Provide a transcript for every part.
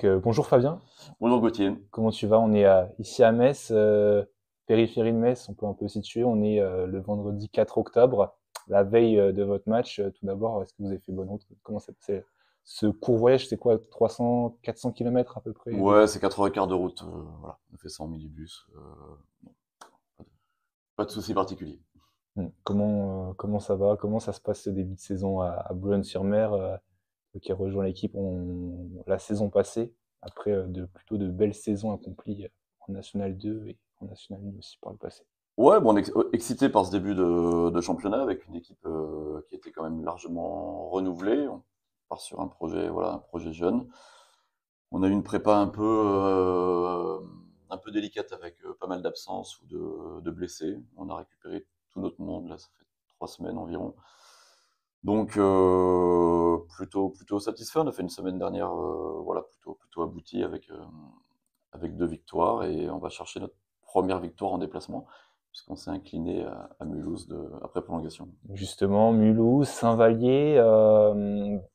Bonjour Fabien, Bonjour Gauthier. comment tu vas? On est ici à Metz, périphérie de Metz, on peut un peu situer. On est le vendredi 4 octobre, la veille de votre match. Tout d'abord, est-ce que vous avez fait bonne route? Comment ça passé ce court voyage? C'est quoi, 300, 400 kilomètres à peu près Ouais, c'est 4 heures et quart de route. Voilà, on a fait ça en minibus. Pas de soucis particuliers. Comment ça va? Comment ça se passe ce début de saison à Boulogne-sur-Mer, qui a rejoint l'équipe la saison passée, après plutôt de belles saisons accomplies en National 2 et en National 1 aussi par le passé. Ouais, bon, on est excité par ce début de championnat avec une équipe qui était quand même largement renouvelée. On part sur un projet, voilà, un projet jeune. On a eu une prépa un peu délicate avec pas mal d'absences ou de blessés. On a récupéré tout notre monde, là, ça fait 3 semaines environ. Donc plutôt satisfait. On a fait une semaine dernière, voilà, plutôt aboutie avec 2 victoires et on va chercher notre première victoire en déplacement puisqu'on s'est incliné à Mulhouse après prolongation. Justement, Mulhouse, Saint-Vallier,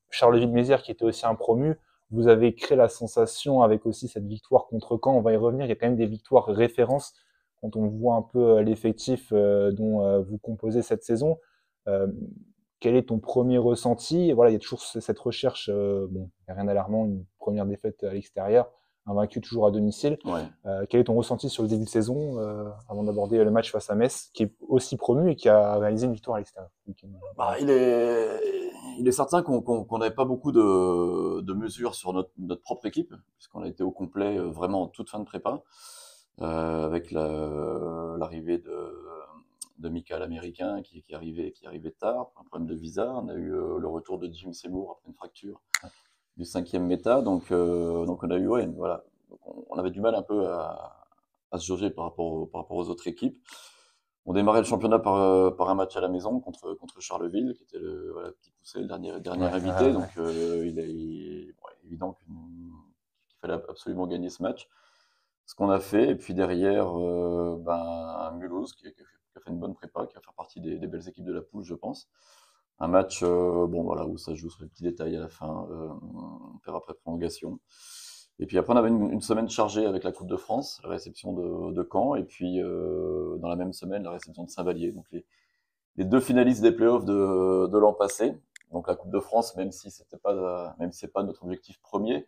Charleville-Mézières qui était aussi un promu. Vous avez créé la sensation avec aussi cette victoire contre Caen. On va y revenir. Il y a quand même des victoires références quand on voit un peu l'effectif dont vous composez cette saison. Euh, Quel est ton premier ressenti? Et voilà, il y a toujours cette recherche. Bon, il n'y a rien d'alarmant, une première défaite à l'extérieur, un vaincu toujours à domicile. Ouais. Quel est ton ressenti sur le début de saison avant d'aborder le match face à Metz, qui est aussi promu et qui a réalisé une victoire à l'extérieur? Bah, il est certain qu'on n'avait pas beaucoup de mesures sur notre propre équipe, puisqu'on a été au complet vraiment en toute fin de prépa, avec l'arrivée de Mika l'Américain qui arrivait tard, pour un problème de visa. On a eu le retour de Jim Seymour après une fracture du cinquième méta, donc on a eu, ouais, voilà. Donc on avait du mal un peu à se jauger par rapport aux autres équipes. On démarrait le championnat par un match à la maison contre Charleville, qui était voilà, petit poussé, le dernier Ouais, invité. Donc, ouais, évident qu'il fallait absolument gagner ce match. Ce qu'on a fait. Et puis derrière, Mulhouse, qui a fait une bonne prépa, qui va faire partie des belles équipes de la poule, je pense. Un match bon, voilà, où ça se joue sur les petits détails à la fin, on perd après prolongation. Et puis après, on avait une semaine chargée avec la Coupe de France, la réception de Caen, et puis dans la même semaine, la réception de Saint-Vallier. Donc les deux finalistes des playoffs de l'an passé. Donc la Coupe de France, même si c'est pas notre objectif premier,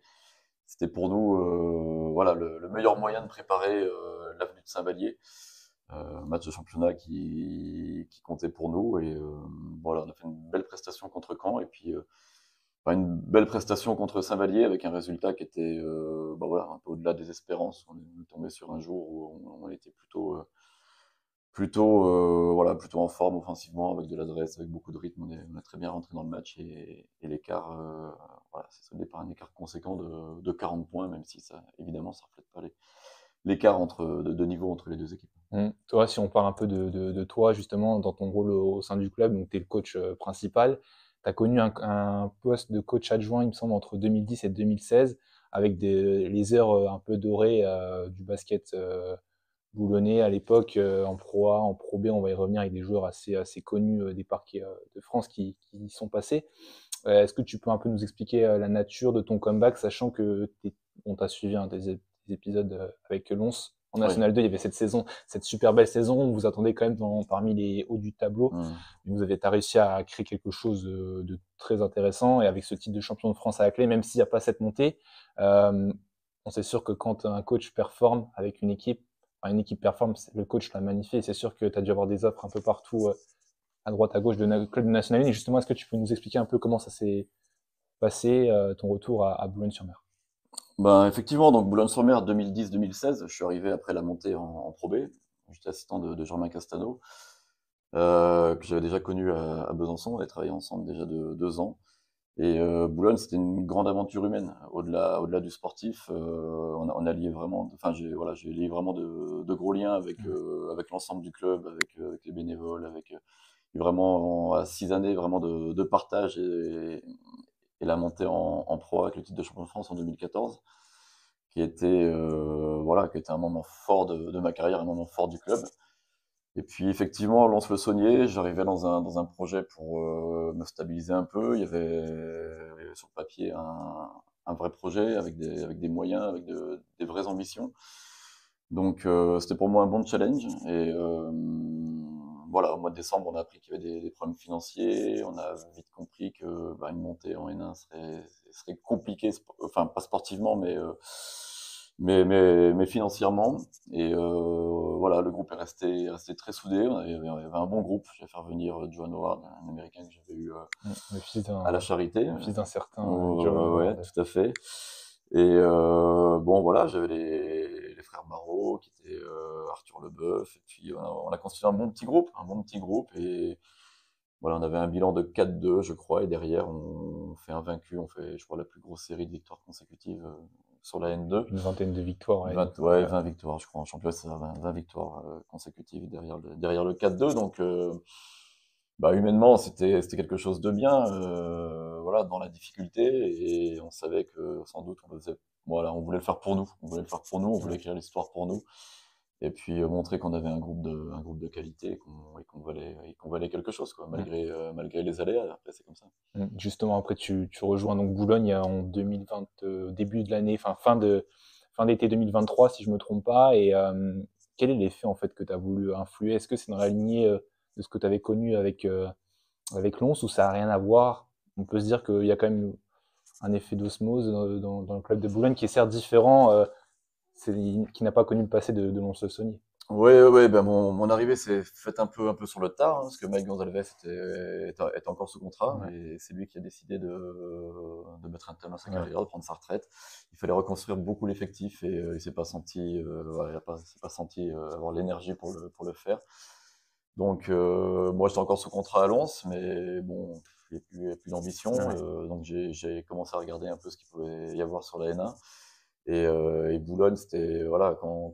c'était pour nous voilà, le meilleur moyen de préparer l'avenue de Saint-Vallier. Match de championnat qui comptait pour nous. Et voilà, on a fait une belle prestation contre Caen. Et puis une belle prestation contre Saint-Vallier avec un résultat qui était voilà, un peu au-delà des espérances. On est tombé sur un jour où on était voilà, plutôt en forme offensivement, avec de l'adresse, avec beaucoup de rythme. On a très bien rentré dans le match et l'écart, voilà, c'est soldé par un écart conséquent de 40 points, même si ça, évidemment, ça reflète pas l'écart de niveau entre les deux équipes. Toi, si on parle un peu de toi, justement, dans ton rôle au sein du club, donc tu es le coach principal, tu as connu un poste de coach adjoint, il me semble, entre 2010 et 2016, avec les heures un peu dorées du basket boulonnais à l'époque, en Pro A, en Pro B, on va y revenir avec des joueurs assez connus des parquets de France qui y sont passés. Est-ce que tu peux un peu nous expliquer la nature de ton comeback, sachant que on t'a suivi des épisodes avec Lons en Oui. National 2, il y avait cette saison, cette super belle saison, on vous attendait quand même parmi les hauts du tableau, Hum. mais vous avez réussi à créer quelque chose de très intéressant, et avec ce titre de champion de France à la clé, même s'il n'y a pas cette montée, euh, on sait sûr que quand un coach performe avec une équipe, enfin, une équipe performe, le coach l'a magnifié, et c'est sûr que tu as dû avoir des offres un peu partout à droite, à gauche de club de National 1. Et justement, est-ce que tu peux nous expliquer un peu comment ça s'est passé, ton retour à Boulogne-sur-Mer? Ben, effectivement, donc Boulogne-sur-Mer 2010-2016, je suis arrivé après la montée en Pro B. J'étais assistant de Germain Castano, que j'avais déjà connu à Besançon. On avait travaillé ensemble déjà de 2 ans. Et Boulogne, c'était une grande aventure humaine. Au-delà du sportif, on a lié vraiment, enfin, j'ai lié vraiment de gros liens avec l'ensemble du club, avec les bénévoles, avec vraiment à 6 années vraiment de partage et la montée en pro avec le titre de champion de France en 2014, qui était un moment fort de ma carrière, un moment fort du club. Et puis effectivement, Lons-le-Saunier, j'arrivais dans un projet pour me stabiliser un peu. Il y avait sur le papier un vrai projet avec des moyens, avec des vraies ambitions. Donc, c'était pour moi un bon challenge. Et voilà, au mois de décembre, on a appris qu'il y avait des problèmes financiers. On a vite compris que une montée en N1 serait compliquée, enfin pas sportivement, mais financièrement. Et voilà, le groupe est resté très soudé. Il y avait un bon groupe. J'ai fait venir John Howard, un Américain que j'avais eu Le fils à la Charité. le fils d'un certain John Ouais, Howard. tout à fait. Et bon, voilà, j'avais les frères Marot, qui étaient Arthur Leboeuf, et puis on a constitué un bon petit groupe, et voilà, on avait un bilan de 4-2, je crois, et derrière, on fait invaincu, on fait, je crois, la plus grosse série de victoires consécutives sur la N2. Une vingtaine de victoires. Ouais, 20, donc, ouais, 20 victoires, je crois, en championnat, c'est 20 victoires consécutives derrière le 4-2, donc humainement, c'était quelque chose de bien, voilà, dans la difficulté, et on savait que sans doute on le faisait, voilà, on voulait le faire pour nous, on voulait ouais. écrire l'histoire pour nous, et puis montrer qu'on avait un groupe de qualité, et qu'on valait quelque chose, quoi, Mm. malgré les aléas. Après, c'est comme ça. Justement, après, tu rejoins donc Boulogne en 2020, début de l'année, enfin fin d'été 2023, si je me trompe pas. Et quel est l'effet en fait que tu as voulu influer? Est-ce que c'est dans la lignée de ce que tu avais connu avec Lons, ou ça n'a rien à voir? On peut se dire qu'il y a quand même un effet d'osmose dans le club de Boulogne qui est certes différent, qui n'a pas connu le passé de Lons-le-Saunier. Ouais, ouais, ben mon arrivée s'est faite un peu sur le tard, hein, parce que Mike Gonzalez était encore sous contrat, Ouais. et c'est lui qui a décidé de mettre un terme à sa Ouais. carrière, de prendre sa retraite. Il fallait reconstruire beaucoup l'effectif, et il s'est pas senti, voilà, il s'est pas senti avoir l'énergie pour le faire. Donc, moi, j'étais encore sous contrat à Lens, mais bon, il y a plus d'ambition, Ouais. donc j'ai commencé à regarder un peu ce qu'il pouvait y avoir sur la N1. Et Boulogne, c'était, voilà, quand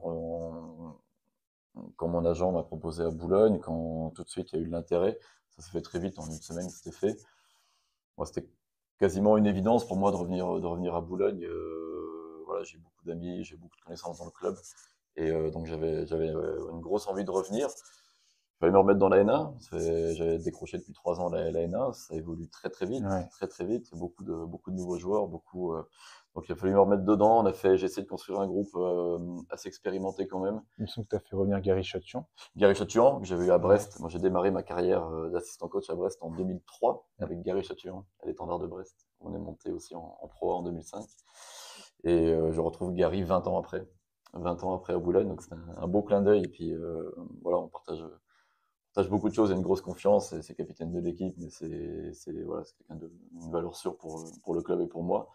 mon agent m'a proposé à Boulogne, quand tout de suite il y a eu de l'intérêt, ça s'est fait très vite, en une semaine c'était fait. Moi, c'était quasiment une évidence pour moi de revenir à Boulogne. Voilà, j'ai beaucoup d'amis, j'ai beaucoup de connaissances dans le club, et donc j'avais une grosse envie de revenir. Il fallait me remettre dans la N1. J'avais décroché depuis 3 ans la N1. Ça évolue très très vite, Ouais. très très vite. Il y a beaucoup de nouveaux joueurs, donc il a fallu me remettre dedans. J'ai essayé de construire un groupe assez expérimenté quand même. Il me semble que tu as fait revenir Gary Chatuan. Gary Chatuan, que j'avais eu à Ouais. Brest. Moi, j'ai démarré ma carrière d'assistant coach à Brest en 2003 Mm. avec Gary Chatuan, à l'étendard de Brest. On est monté aussi en Pro A en 2005. Et je retrouve Gary 20 ans après. 20 ans après à Boulogne, donc c'est un beau clin d'œil. Et puis voilà, on partage beaucoup de choses, il y a une grosse confiance, c'est capitaine de l'équipe, mais voilà, c'est quelqu'un une valeur sûre pour le club et pour moi.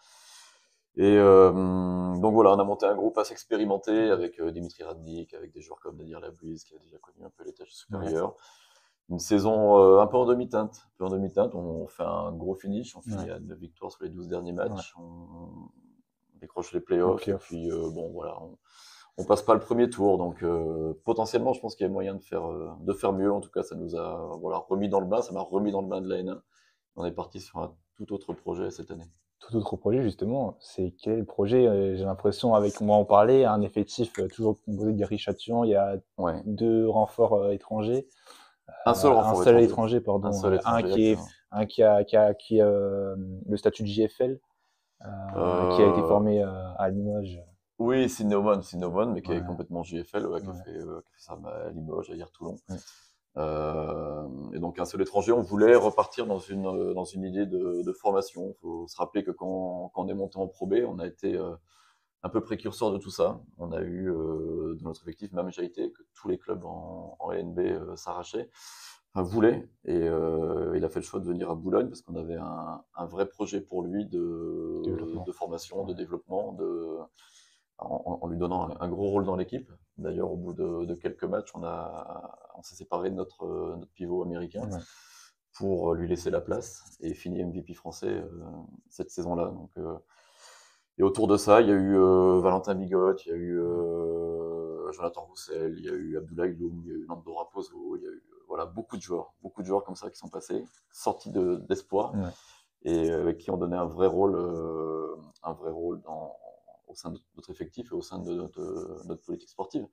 Et donc voilà, on a monté un groupe assez expérimenté avec Dimitri Radnik, avec des joueurs comme Nadir Labouise, qui a déjà connu un peu les tâches Ouais. supérieures. Une saison un peu en demi-teinte. On fait un gros finish, on finit Ouais. à 9 victoires sur les 12 derniers Ouais. matchs, on décroche les Les playoffs, et playoffs. puis bon voilà, on passe pas le premier tour, donc potentiellement je pense qu'il y a moyen de faire mieux. En tout cas, ça nous a, voilà, remis dans le bain, ça m'a remis dans le bain de la N1. On est parti sur un tout autre projet cette année. Tout autre projet, justement, c'est quel est le projet? J'ai l'impression, avec moi en parler, un effectif toujours composé de Gary Chatuan, il y a Ouais, 2 renforts étrangers, un seul un renfort seul étranger, étranger, un pardon, seul étranger, exactement. un qui a le statut de JFL, qui a été Euh, formé à Limoges. oui, Cinnamon, mais qui est Ouais, complètement JFL, ouais, ouais, qui a fait ça à Limoges, à Toulon. ouais, Et donc un seul étranger, on voulait repartir dans une idée de formation. Il faut se rappeler que quand on est monté en Pro B, on a été un peu précurseur de tout ça. On a eu dans notre effectif, même j'ai été, que tous les clubs en LNB s'arrachaient, enfin voulaient, et il a fait le choix de venir à Boulogne parce qu'on avait un vrai projet pour lui développement. de formation, de Ouais, développement, en lui donnant un gros rôle dans l'équipe. D'ailleurs, au bout de quelques matchs, on s'est séparé de notre pivot américain ouais, pour lui laisser la place, et fini MVP français cette saison-là. Donc, et autour de ça, il y a eu Valentin Bigot, il y a eu Jonathan Roussel, il y a eu Abdoulaye Loum, il y a eu Nando Raposo, il y a eu voilà, beaucoup de joueurs comme ça qui sont passés, sortis d'espoir, ouais. et qui ont donné un vrai rôle au sein de notre effectif et au sein de notre politique sportive.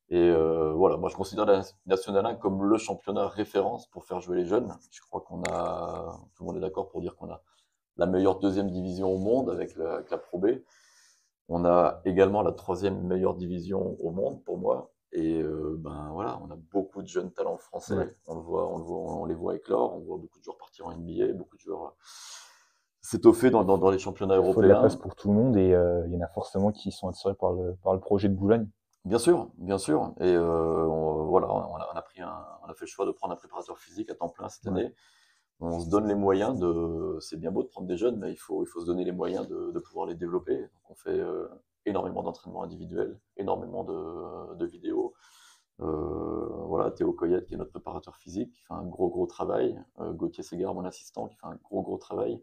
Et voilà, moi je considère la National 1 comme le championnat référence pour faire jouer les jeunes. Je crois tout le monde est d'accord pour dire qu'on a la meilleure deuxième division au monde avec la Pro B. On a également la troisième meilleure division au monde pour moi. Et ben voilà, on a beaucoup de jeunes talents français. Ouais. On les voit éclore. On voit beaucoup de joueurs partir en NBA, beaucoup de joueurs s'étoffer dans les championnats Il faut de la place européens. pour tout le monde et il y en a forcément qui sont attirés par le projet de Boulogne. Bien sûr, bien sûr. Et voilà, on a fait le choix de prendre un préparateur physique à temps plein cette Ouais. année. On se donne les moyens c'est bien beau de prendre des jeunes, mais il faut se donner les moyens de pouvoir les développer. Donc on fait énormément d'entraînements individuels, énormément de vidéos. Voilà, Théo Coyette, qui est notre préparateur physique, qui fait un gros travail. Gauthier Ségard, mon assistant, qui fait un gros travail.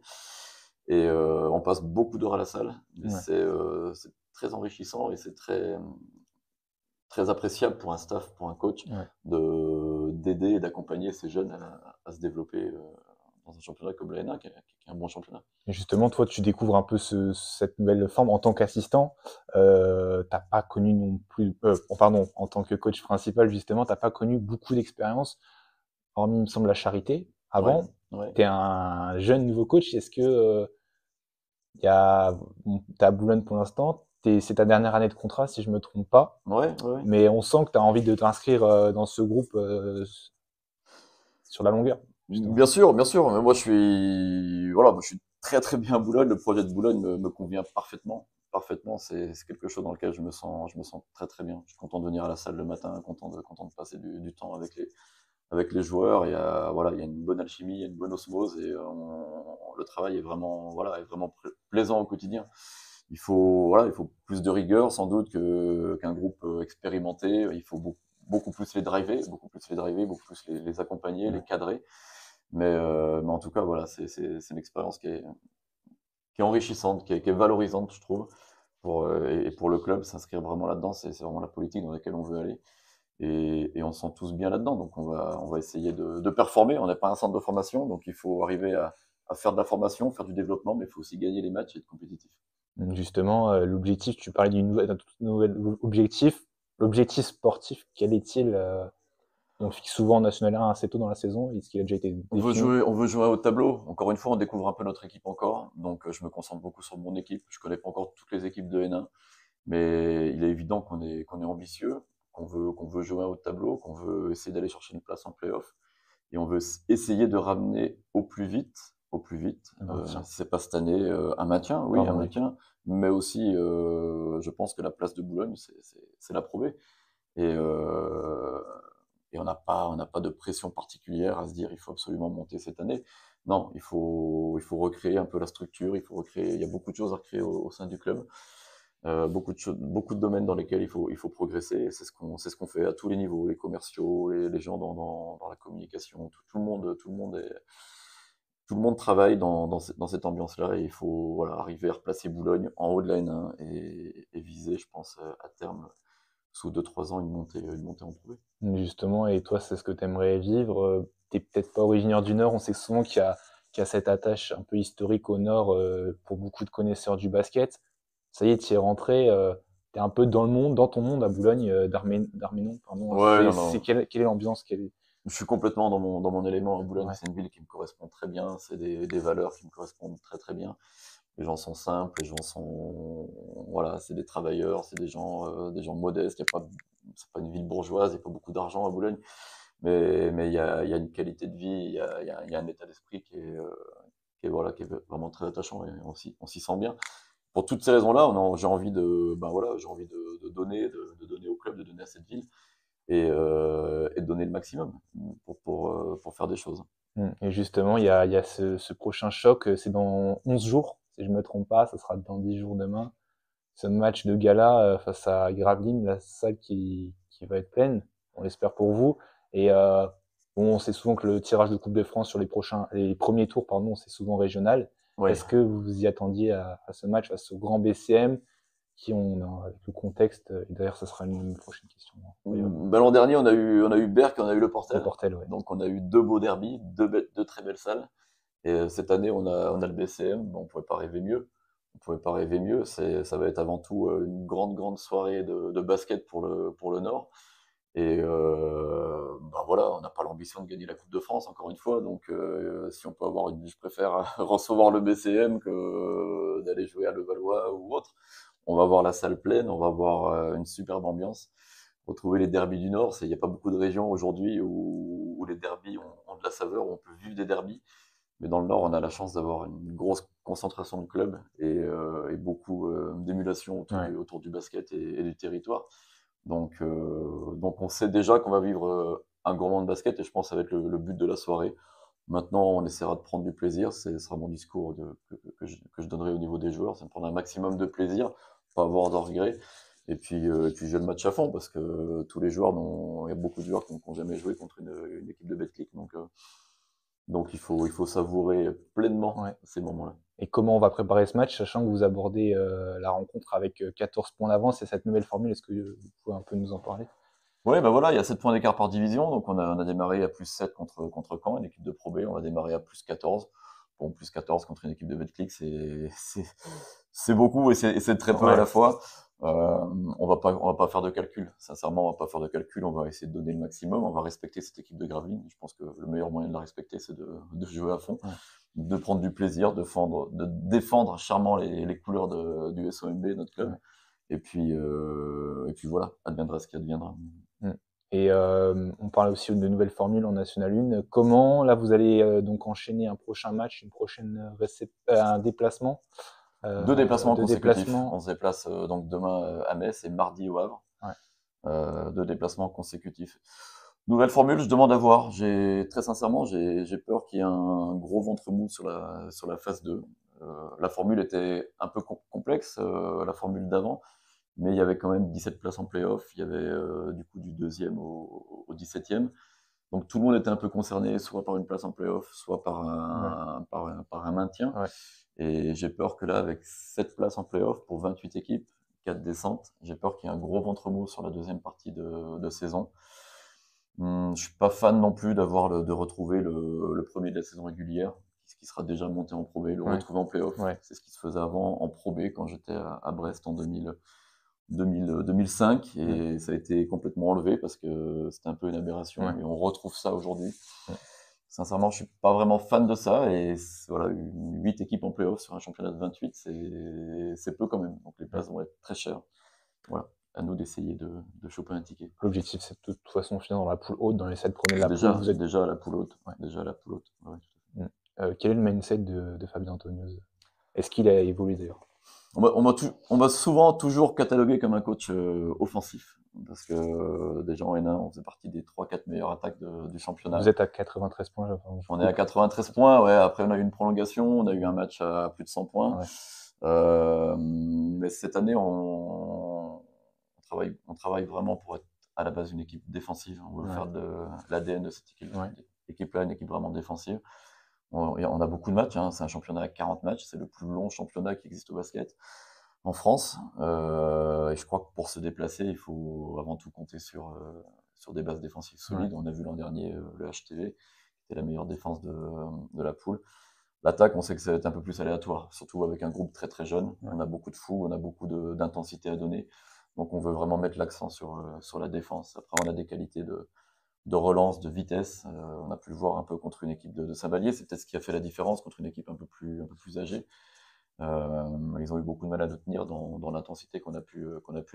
Et on passe beaucoup d'heures à la salle, mais Ouais. c'est très enrichissant et c'est très appréciable pour un staff, pour un coach, Ouais. d'aider et d'accompagner ces jeunes à se développer dans un championnat comme l'ANA, qui est un bon championnat. Et justement, toi, tu découvres un peu cette nouvelle forme en tant qu'assistant. T'as pas connu non plus, pardon, en tant que coach principal, justement, t'as pas connu beaucoup d'expérience, hormis, il me semble, la Charité. Ouais, Avant, ouais, t'es un jeune nouveau coach. Est-ce que bon, t'es à Boulogne pour l'instant, c'est ta dernière année de contrat, si je me trompe pas. ouais, ouais. Mais on sent que tu as envie de t'inscrire dans ce groupe sur la longueur, justement. Bien sûr, bien sûr. Mais moi, voilà, je suis très bien à Boulogne. Le projet de Boulogne me convient parfaitement. Parfaitement, c'est quelque chose dans lequel je me sens très bien. Je suis content de venir à la salle le matin, content de passer du temps avec les joueurs. Voilà, il y a une bonne alchimie, il y a une bonne osmose et le travail est vraiment plaisant au quotidien. Il faut plus de rigueur sans doute qu'un groupe expérimenté. Il faut beaucoup plus les driver, beaucoup plus les accompagner, les Ouais. cadrer. Mais en tout cas, voilà, c'est une expérience qui est enrichissante, qui est valorisante, je trouve, et pour le club, s'inscrire vraiment là-dedans, c'est vraiment la politique dans laquelle on veut aller. Et on se sent tous bien là-dedans, donc on va essayer de performer. On n'est pas un centre de formation, donc il faut arriver à faire de la formation, faire du développement, mais il faut aussi gagner les matchs et être compétitif. Donc justement, l'objectif, tu parlais d'un tout nouvel objectif. L'objectif sportif, quel est-il on le fixe souvent en National 1 assez tôt dans la saison. Est-ce qu'il a déjà été On veut défini? jouer, on veut jouer au tableau. Encore une fois, on découvre un peu notre équipe encore, donc je me concentre beaucoup sur mon équipe. Je connais pas encore toutes les équipes de N1, mais il est évident qu'on est ambitieux, qu'on veut jouer un haut de tableau, qu'on veut essayer d'aller chercher une place en play-off, et on veut essayer de ramener au plus vite, Maintien. si c'est pas cette année, un maintien, oui, un Pardon, oui. maintien, mais aussi, je pense que la place de Boulogne, c'est la Pro B. Et, on n'a pas de pression particulière à se dire il faut absolument monter cette année. Non, il faut recréer un peu la structure, il y a beaucoup de choses à recréer au sein du club, beaucoup de domaines dans lesquels il faut progresser. Et c'est ce qu'on fait à tous les niveaux, les commerciaux, les gens dans la communication, tout le monde travaille dans cette ambiance-là et il faut voilà, arriver à replacer Boulogne en haut de la N1 et viser, je pense, à terme, sous 2-3 ans, une montée en Pro B. Justement, et toi, c'est ce que tu aimerais vivre. T'es peut-être pas originaire du Nord. On sait souvent qu'il y a cette attache un peu historique au Nord pour beaucoup de connaisseurs du basket. Ça y est, tu y es rentré. Tu es un peu dans le monde, dans ton monde à Boulogne, d'Arménon, pardon. Ouais, non, C'est non. quelle est l'ambiance Je suis complètement dans mon élément à Boulogne. Ouais, C'est une ville qui me correspond très bien. C'est des valeurs qui me correspondent très bien. Les gens sont simples, les gens sont, voilà, c'est des travailleurs, c'est des gens modestes. C'est pas une ville bourgeoise, il n'y a pas beaucoup d'argent à Boulogne, mais il y a une qualité de vie, il y a un état d'esprit voilà, qui est vraiment très attachant et on s'y sent bien. Pour toutes ces raisons-là, j'ai envie de donner, de donner au club, de donner à cette ville et de donner le maximum pour faire des choses. Et justement, il y a ce prochain choc. C'est dans 11 jours, si je me trompe pas. Ça sera dans 10 jours demain. Ce match de gala face à Gravelines, la salle qui va être pleine, on l'espère pour vous. Et bon, on sait souvent que le tirage de Coupe de France sur les premiers tours, pardon, c'est souvent régional. Ouais. Est-ce que vous vous y attendiez à ce match face au grand BCM, qui ont avec le contexte, et d'ailleurs, ça sera une prochaine question. Ben, l'an dernier, on a eu Berck et on a eu le Le Portel. Portel, ouais. Donc on a eu deux beaux derbys, deux très belles salles. Et cette année, on a le BCM. Bon, on pouvait pas rêver mieux. On pouvait pas rêver mieux. Ça va être avant tout une grande soirée de basket pour le Nord. Et bah voilà, on n'a pas l'ambition de gagner la Coupe de France, encore une fois. Donc, si on peut avoir je préfère recevoir le BCM que d'aller jouer à Levallois ou autre. On va voir la salle pleine, on va voir une superbe ambiance. Retrouver les derbys du Nord, il n'y a pas beaucoup de régions aujourd'hui où les derbys ont de la saveur, où on peut vivre des derbys. Mais dans le Nord, on a la chance d'avoir une grosse concentration de clubs et beaucoup d'émulation Ouais. autour du basket et du territoire. Donc on sait déjà qu'on va vivre un grand moment de basket et je pense que ça va être le but de la soirée. Maintenant, on essaiera de prendre du plaisir. Ce sera mon discours que je donnerai au niveau des joueurs. C'est de prendre un maximum de plaisir, pas avoir de regrets. Et puis jouer le match à fond parce que tous les joueurs, il y a beaucoup de joueurs qui n'ont jamais joué contre une équipe de Betclic. Donc il faut savourer pleinement Ouais. ces moments-là. Et comment on va préparer ce match, sachant que vous abordez la rencontre avec 14 points d'avance et cette nouvelle formule, est-ce que vous pouvez un peu nous en parler? Ouais, bah voilà, il y a 7 points d'écart par division, donc on a démarré à +7 contre Caen, une équipe de Pro B, on va démarrer à +14. Bon, +14 contre une équipe de Betclic, c'est beaucoup et c'est très peu à Ouais. la fois. On va pas faire de calcul. Sincèrement, on va pas faire de calcul, on va essayer de donner le maximum, on va respecter cette équipe de Gravelines. Je pense que le meilleur moyen de la respecter, c'est de jouer à fond, Ouais. de prendre du plaisir, de défendre charmant les couleurs du SOMB, notre club. Ouais. Et puis voilà, adviendra ce qui adviendra. Mm. Et on parle aussi de nouvelles formules en National 1. Comment, là, vous allez donc enchaîner un prochain match, une prochaine un déplacement, 2 déplacements deux consécutifs. On déplacements. se déplace donc demain à Metz et mardi au Havre. Ouais. 2 déplacements consécutifs. Nouvelle formule, je demande à voir. Très sincèrement, j'ai peur qu'il y ait un gros ventre mou sur la phase 2. La formule était un peu complexe, la formule d'avant, mais il y avait quand même 17 places en play-off. Il y avait du coup du deuxième au 17e. Donc tout le monde était un peu concerné, soit par une place en play-off, soit par Ouais. un maintien. Ouais. Et j'ai peur que là, avec 7 places en play-off pour 28 équipes, 4 descentes, j'ai peur qu'il y ait un gros ventre mou sur la deuxième partie de saison. Je suis pas fan non plus de retrouver le premier de la saison régulière, qui sera déjà monté en Pro B, le Ouais. retrouver en play-off. Ouais. C'est ce qui se faisait avant en Pro B quand j'étais à Brest en 2005 Mm. et ça a été complètement enlevé parce que c'était un peu une aberration Ouais. et on retrouve ça aujourd'hui. Mm. Sincèrement, je suis pas vraiment fan de ça et voilà, 8 équipes en play-off sur un championnat de 28, c'est peu quand même. Donc les Mm. places vont être très chères. Voilà, à nous d'essayer de choper un ticket. L'objectif, c'est de toute façon finir dans la poule haute, dans les 7 premiers de la poule. Déjà, Vous êtes. déjà à la poule haute. Ouais. Déjà à la poule haute. Ouais, tout à fait. Mm. Quel est le mindset de Fabien Antonioz? Est-ce qu'il a évolué d'ailleurs? On m'a souvent toujours catalogué comme un coach offensif. Parce que déjà en N1, on faisait partie des 3-4 meilleures attaques du Vous championnat. êtes à 93 points, je On est à coupe. 93 points, ouais. Après, on a eu une prolongation, on a eu un match à plus de 100 points. Ouais. Mais cette année, on travaille vraiment pour être à la base une équipe défensive. On veut Ouais. faire de l'ADN de cette Ouais. équipe-là, une équipe vraiment défensive. On a beaucoup de matchs, hein. C'est un championnat à 40 matchs, c'est le plus long championnat qui existe au basket en France. Et je crois que pour se déplacer, il faut avant tout compter sur des bases défensives solides. Ouais. On a vu l'an dernier le HTV, qui était la meilleure défense de la poule. L'attaque, on sait que ça va être un peu plus aléatoire, surtout avec un groupe très très jeune. Ouais. On a beaucoup de fous, on a beaucoup d'intensité à donner. Donc on veut vraiment mettre l'accent sur la défense. Après, on a des qualités de relance, de vitesse. On a pu le voir un peu contre une équipe de Saint-Vallier. C'est peut-être ce qui a fait la différence contre une équipe un peu plus âgée. Ils ont eu beaucoup de mal à nous tenir dans l'intensité qu'on a pu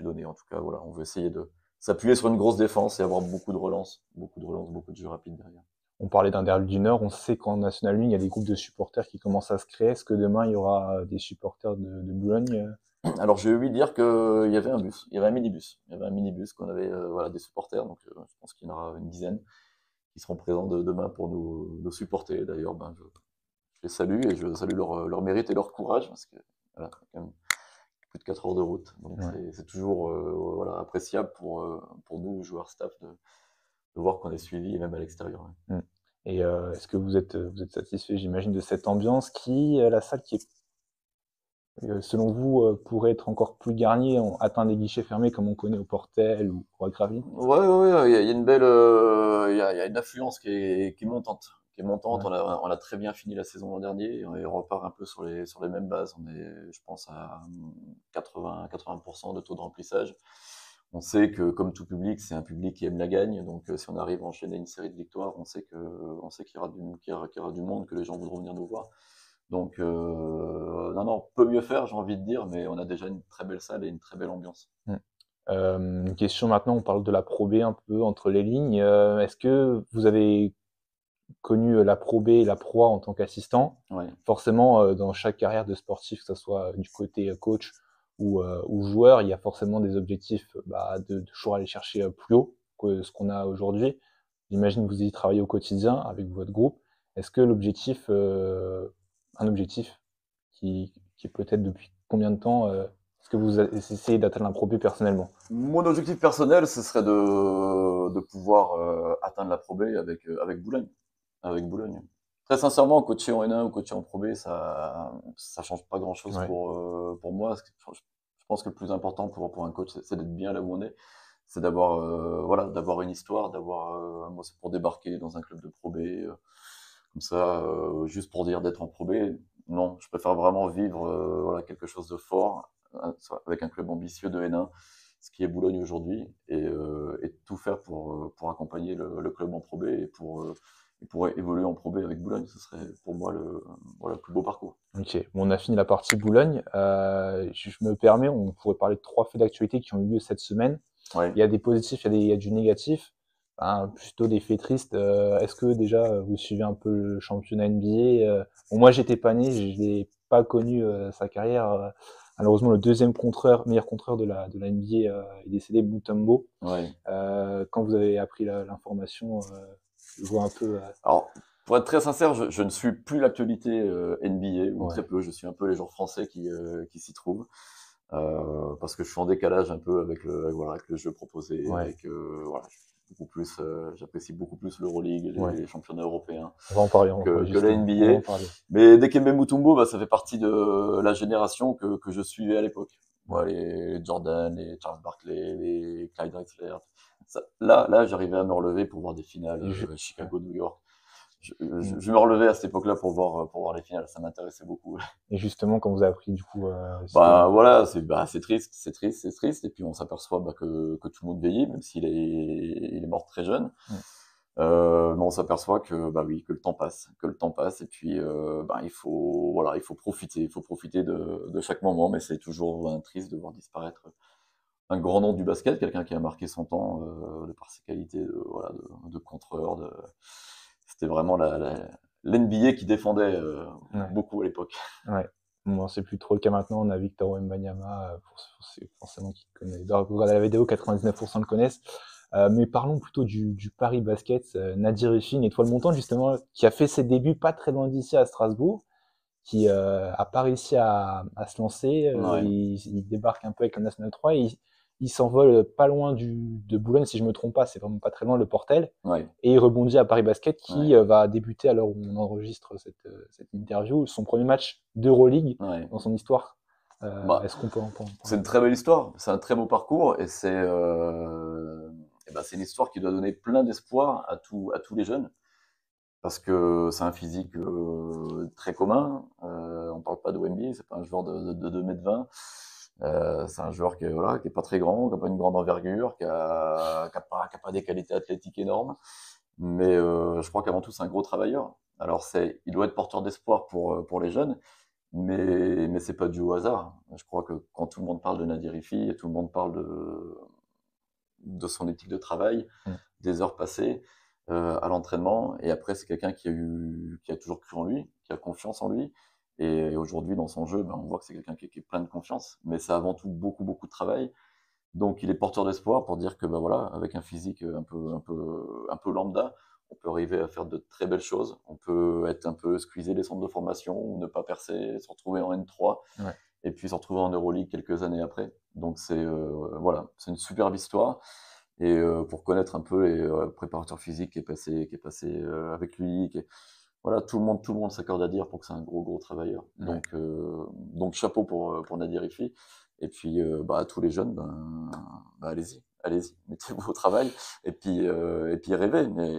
donner. En tout cas, voilà, on veut essayer de s'appuyer sur une grosse défense et avoir beaucoup de relance, beaucoup de jeux rapides derrière. On parlait d'un derby du Nord. On sait qu'en National 1, il y a des groupes de supporters qui commencent à se créer. Est-ce que demain, il y aura des supporters de Boulogne? Alors j'ai ouï dire qu'il y avait un bus, il y avait un minibus, qu'on avait voilà, des supporters, donc je pense qu'il y en aura une dizaine qui seront présents demain pour nous supporter. D'ailleurs, je les salue et je salue leur mérite et leur courage parce que voilà, quand même plus de 4 heures de route, donc Ouais. c'est toujours voilà, appréciable pour nous joueurs staff de voir qu'on est suivi et même à l'extérieur. Ouais. Mm. Et est-ce que vous êtes satisfait, j'imagine, de cette ambiance la salle qui est, selon vous, pourrait être encore plus garnie, atteint des guichets fermés comme on connaît au Portel ou à Gravelines? Ouais, ouais, ouais, il y a une belle, il y a une affluence qui est montante, Ouais. On a très bien fini la saison l'an dernier et on repart un peu sur les mêmes bases. On est, je pense, à 80% de taux de remplissage. On sait que, comme tout public, c'est un public qui aime la gagne. Donc, si on arrive à enchaîner une série de victoires, on sait qu'il y aura qu'il y aura du monde, que les gens voudront venir nous voir. Donc, non, non, peut mieux faire, j'ai envie de dire, mais on a déjà une très belle salle et une très belle ambiance. Mmh. Une question maintenant, on parle de la Pro B un peu entre les lignes. Est-ce que vous avez connu la Pro B et la Pro A en tant qu'assistant? Ouais. Forcément, dans chaque carrière de sportif, que ce soit du côté coach ou joueur, il y a forcément des objectifs de toujours aller chercher plus haut que ce qu'on a aujourd'hui. J'imagine que vous y travaillez au quotidien avec votre groupe. Est-ce que l'objectif, un objectif qui est peut-être depuis combien de temps, est-ce que vous essayez d'atteindre un Pro B personnellement? Mon objectif personnel, ce serait de pouvoir atteindre la Pro B avec Boulogne. Avec Boulogne. Très sincèrement, coacher en N1 ou coacher en Pro B, ça change pas grand-chose Ouais. pour moi. Je pense que le plus important pour un coach, c'est d'être bien là où on est. C'est d'avoir voilà, d'avoir une histoire, moi c'est pour débarquer dans un club de Pro B, comme ça, juste pour dire d'être en Pro B. Non, je préfère vraiment vivre voilà, quelque chose de fort avec un club ambitieux de N1, ce qui est Boulogne aujourd'hui, et tout faire pour accompagner le club en Pro B et pour évoluer en Pro B avec Boulogne. Ce serait pour moi voilà, le plus beau parcours. Ok, bon, on a fini la partie Boulogne. Je me permets, on pourrait parler de 3 faits d'actualité qui ont eu lieu cette semaine. Ouais. Il y a des positifs, il y a du négatif. Plutôt des faits tristes. Est-ce que déjà vous suivez un peu le championnat NBA? Bon, moi j'étais pas né, je l'ai pas connu sa carrière. Malheureusement, le deuxième meilleur contreur de la NBA est décédé, Mutombo. Ouais. Quand vous avez appris l'information, je vois un peu. Alors, pour être très sincère, je ne suis plus l'actualité NBA, ou très Ouais. peu. Je suis un peu les joueurs français qui s'y trouvent. Parce que je suis en décalage un peu voilà, avec le jeu proposé, Ouais. voilà, j'apprécie beaucoup plus l'Euroleague, Ouais. les championnats européens On va en parler, on va en parler que la justement. On va NBA. en parler. Mais Dikembe Mutombo, ça fait partie de la génération que je suivais à l'époque. Ouais. Moi, les Jordan, les Charles Barkley, les Clyde Drexler. Là, j'arrivais à me relever pour voir des finales Et Chicago-New York. Mm. Je me relevais à cette époque-là pour voir les finales, ça m'intéressait beaucoup. Et justement, quand vous avez appris, du coup, Bah voilà, c'est triste, c'est triste, c'est triste. Et puis on s'aperçoit que tout le monde vieillit, même il est mort très jeune. Mm. Mais on s'aperçoit que bah oui, que le temps passe, Et puis il faut profiter de chaque moment. Mais c'est toujours triste de voir disparaître un grand nom du basket, quelqu'un qui a marqué son temps de par ses qualités de contreur. C'était vraiment l'NBA qui défendait Ouais. beaucoup à l'époque. Ouais. Bon, c'est plus trop le cas maintenant. On a Victor Wembanyama, pour ceux forcément qui connaissent. Ils doivent regarder la vidéo, 99% le connaissent. Mais parlons plutôt du Paris Basket. Nadir Hifi, une étoile montante justement, qui a fait ses débuts pas très loin d'ici à Strasbourg, qui a pas réussi à se lancer. Ouais. Il débarque un peu avec la National 3 et il s'envole pas loin de Boulogne, si je me trompe pas. C'est vraiment pas très loin, le Portel. Ouais. Et il rebondit à Paris Basket qui Ouais. va débuter à l'heure où on enregistre cette interview, son premier match d'Euroleague Ouais. dans son histoire. Bah, Est-ce qu'on peut en parler? c'est une très belle histoire, c'est un très beau parcours, et c'est une histoire qui doit donner plein d'espoir à tous les jeunes, parce que c'est un physique très commun. On parle pas de Wemby, c'est pas un joueur de 2,20 m. C'est un joueur voilà, qui est pas très grand, qui a pas une grande envergure, qui a pas des qualités athlétiques énormes. Mais je crois qu'avant tout, c'est un gros travailleur. Alors, il doit être porteur d'espoir pour les jeunes, mais c'est pas dû au hasard. Je crois que quand tout le monde parle de Nadir Hifi, et tout le monde parle de son éthique de travail, Mm. des heures passées à l'entraînement, et après, c'est quelqu'un qui a toujours cru en lui, qui a confiance en lui. Et aujourd'hui, dans son jeu, on voit que c'est quelqu'un qui est plein de confiance, mais c'est avant tout beaucoup, beaucoup de travail. Donc, il est porteur d'espoir pour dire que, voilà, avec un physique un peu lambda, on peut arriver à faire de très belles choses. On peut être un peu squeezer les centres de formation, ou ne pas percer, se retrouver en N3, Ouais. et puis se retrouver en Euroleague quelques années après. Donc, voilà, c'est une superbe histoire. Et pour connaître un peu les préparateurs physiques qui est passé avec lui, voilà, tout le monde s'accorde à dire pour que c'est un gros travailleur. Ouais. Donc chapeau pour Nadir Hifi. Et puis à tous les jeunes, allez-y, mettez-vous au travail, et puis rêvez, mais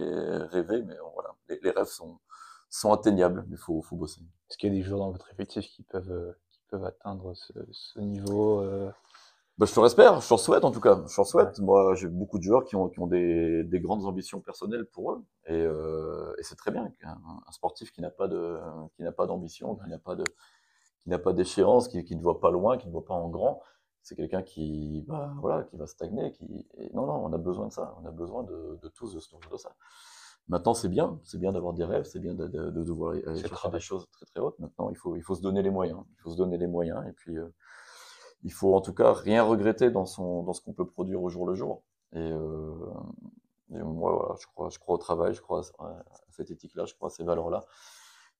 voilà, les rêves sont atteignables, mais faut bosser. Est-ce qu'il y a des joueurs dans votre effectif qui peuvent atteindre ce niveau Bah, je te l'espère, je te le souhaite en tout cas. Je te le souhaite. Moi, j'ai beaucoup de joueurs qui ont des grandes ambitions personnelles pour eux. Et c'est très bien qu'un sportif qui n'a pas d'ambition, qui n'a pas d'échéance, qui ne voit pas loin, qui ne voit pas en grand, c'est quelqu'un qui, bah, voilà, qui va stagner. Et non, non, on a besoin de ça. On a besoin de tous de ce de ça. Maintenant, c'est bien d'avoir des rêves, c'est bien de devoir aller C'est le chercher des travail. choses très très hautes. Maintenant, il faut se donner les moyens. Il faut se donner les moyens. Et puis, il faut en tout cas rien regretter dans ce qu'on peut produire au jour le jour. Et moi, voilà, je crois au travail, je crois à cette éthique-là, je crois à ces valeurs-là.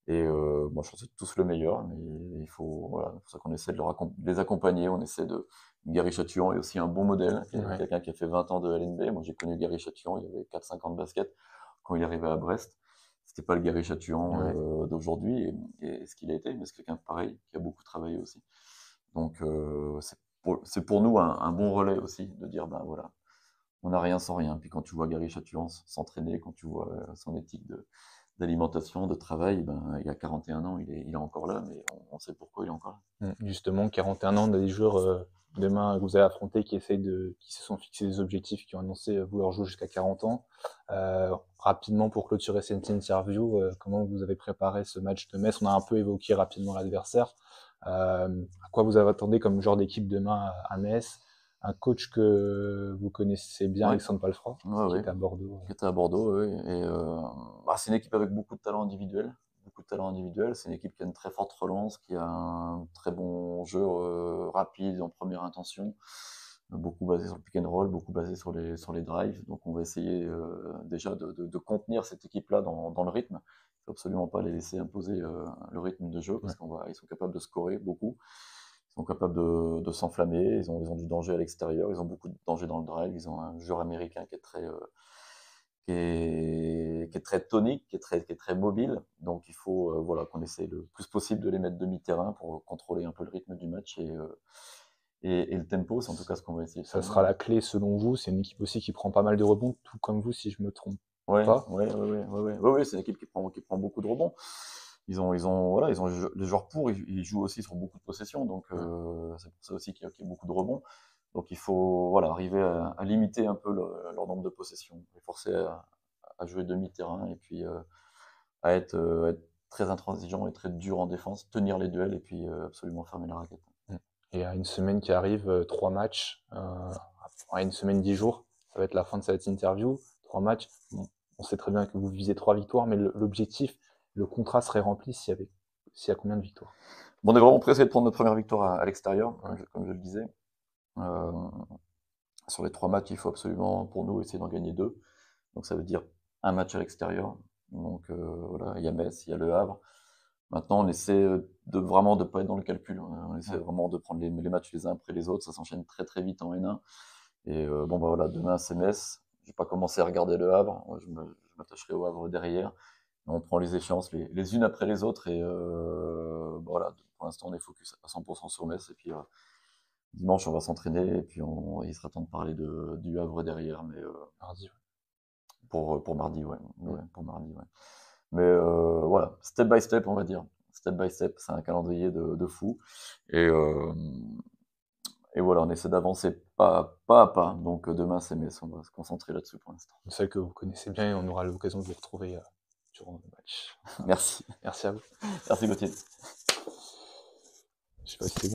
Moi, je souhaite tous le meilleur, mais il faut, voilà, c'est pour ça qu'on essaie de les accompagner, on essaie de. Gary Chatillon est aussi un bon modèle, Ouais. quelqu'un qui a fait 20 ans de LNB. Moi, j'ai connu Gary Chatillon, il avait 4-5 ans de basket quand il arrivait à Brest. C'était pas le Gary Chatillon Ouais. d'aujourd'hui et ce qu'il a été, mais c'est quelqu'un de pareil qui a beaucoup travaillé aussi. Donc, c'est pour nous un bon relais aussi de dire, ben voilà, on n'a rien sans rien. Puis quand tu vois Gary Chatillon s'entraîner, quand tu vois son éthique d'alimentation, de travail, ben, il y a 41 ans, il est encore là, mais on sait pourquoi il est encore là. Justement, 41 ans, on a des joueurs demain que vous allez affronter qui se sont fixés des objectifs, qui ont annoncé vouloir jouer jusqu'à 40 ans. Rapidement, pour clôturer cette interview, comment vous avez préparé ce match de Metz? On a un peu évoqué rapidement l'adversaire. À quoi vous attendez comme genre d'équipe demain à Metz? Un coach que vous connaissez bien, Ouais, Alexandre Palfroy, ouais, qui ouais. était à Bordeaux. Qui était à Bordeaux, oui. Bah, c'est une équipe avec beaucoup de talent individuel. Beaucoup de talent individuel. C'est une équipe qui a une très forte relance, qui a un très bon jeu rapide en première intention, beaucoup basé sur le pick and roll, beaucoup basé sur les drives. Donc on va essayer déjà de contenir cette équipe-là dans le rythme. Il ne faut absolument pas les laisser imposer le rythme de jeu Ouais. parce ils sont capables de scorer beaucoup. Ils sont capables de s'enflammer. Ils ont du danger à l'extérieur. Ils ont beaucoup de danger dans le drive. Ils ont un joueur américain qui est très tonique, qui est très mobile. Donc il faut voilà, qu'on essaie le plus possible de les mettre demi-terrain pour contrôler un peu le rythme du match et le tempo. C'est en tout cas ce qu'on va essayer de Ça faire sera demain. la clé selon vous. C'est une équipe aussi qui prend pas mal de rebonds, tout comme vous, si je me trompe Ouais, pas. ouais, c'est une équipe qui prend beaucoup de rebonds. Voilà, ils ont les joueurs pour, ils jouent aussi sur beaucoup de possessions, donc Ouais. c'est pour ça aussi qu'il y a beaucoup de rebonds. Donc il faut voilà, arriver à limiter un peu leur nombre de possessions, les forcer à jouer demi-terrain et puis à être très intransigeant et très dur en défense, tenir les duels et puis absolument fermer la raquette. Mm. Et à une semaine qui arrive, 3 matchs, à une semaine, 10 jours, ça va être la fin de cette interview. 3 matchs. Bon, on sait très bien que vous visez 3 victoires, mais l'objectif, le contrat serait rempli s'il y a combien de victoires? Bon, on est vraiment pressé de prendre notre première victoire à l'extérieur, Ouais. comme je le disais. Euh, sur les 3 matchs, il faut absolument, pour nous, essayer d'en gagner 2. Donc ça veut dire un match à l'extérieur. Donc voilà, il y a Metz, il y a Le Havre. Maintenant, on essaie de vraiment de pas être dans le calcul. On essaie Ouais. vraiment de prendre les matchs les uns après les autres. Ça s'enchaîne très très vite en N1. Bon bah voilà, demain c'est Metz. Je vais pas commencer à regarder Le Havre. Je m'attacherai au Havre derrière. On prend les échéances les unes après les autres voilà, pour l'instant on est focus à 100% sur Metz et puis dimanche on va s'entraîner et puis il sera temps de parler du Havre derrière, mais Mardi, pour mardi, ouais. ouais. Ouais, pour mardi, ouais. Mais voilà, step by step, on va dire. Step by step, c'est un calendrier de fou. Et, euh, et voilà, on essaie d'avancer pas à pas. Donc demain, c'est Metz, on va se concentrer là-dessus pour l'instant. C'est ça que vous connaissez bien et on aura l'occasion de vous retrouver durant le match. Merci. Merci à vous. Merci Gauthier. Je sais pas si c'est